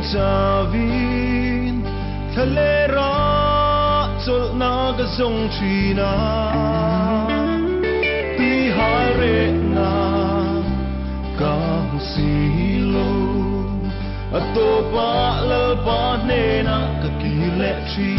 Savin thalera chol na ka song china ti hare na ka silo atopa lalpa ne na ka kile chi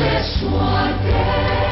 Let's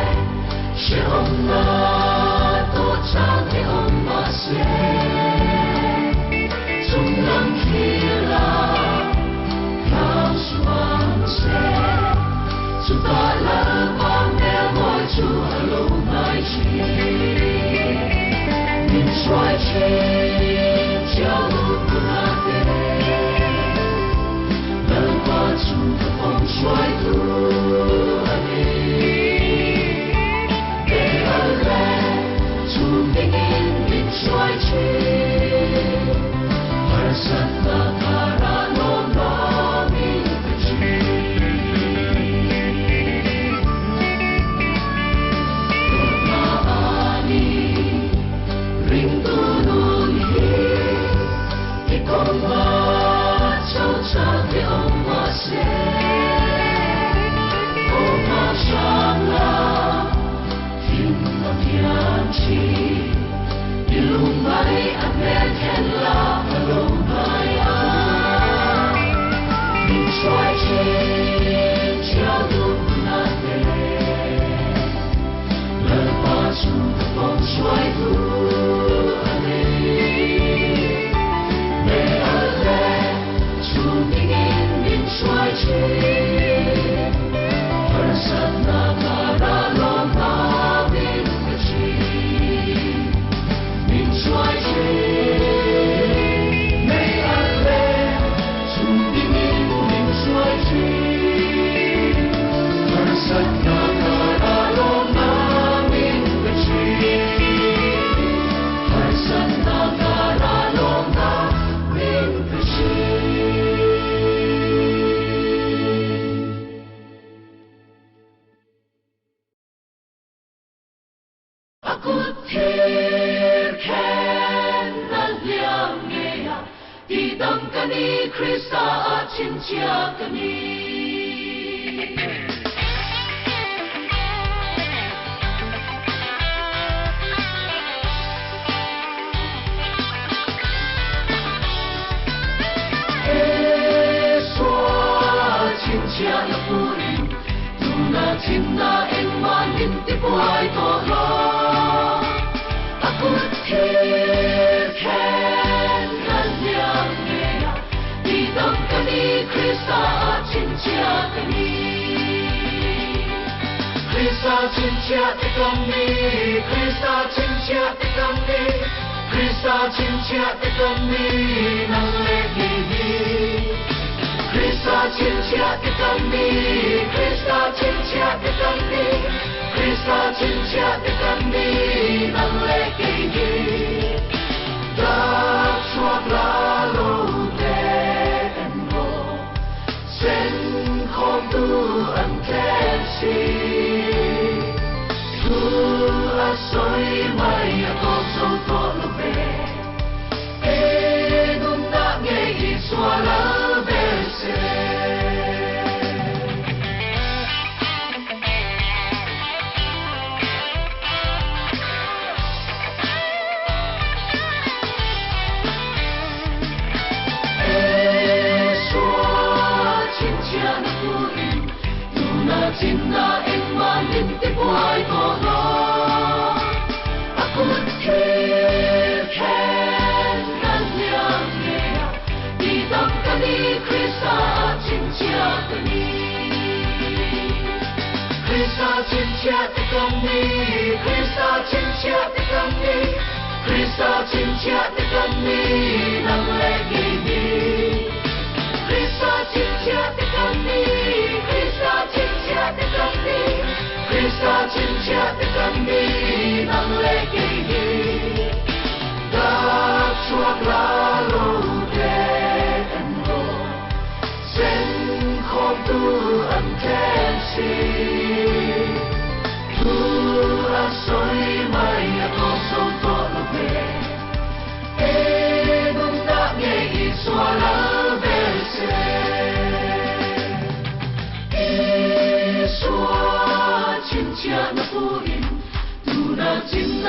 kani Krista cinca kani Cinca na puri, tuna cinta engman inti puai tola. Aku terken kanyang nea, ditang kani Krista cinca kani. Krista cinca kami, Krista cinca kami, Krista cinca kami nang lagi. Krista cinca kami, Krista cinca kami, Krista cinca kami nang lekegi. Tak suat lalu dengo, sen kong tu antensi, tu asoi mai ako so to lobe, enung tak ngei suala. Cinta engman inti puai tola. Aku terken kanyang nea, ditang kani Krista cinca kani. Krista cinca kami, Krista cinca kami, Krista cinca kami nang legini. Krista cinca kami, Krista cinca kami, Krista cinca kami nang legini. Tak suat lalu dengo, sen kong tu antensi, tu asoi mai ako so to lobe, enung tak ngei suara verse. Cinca na puin, tuna cinta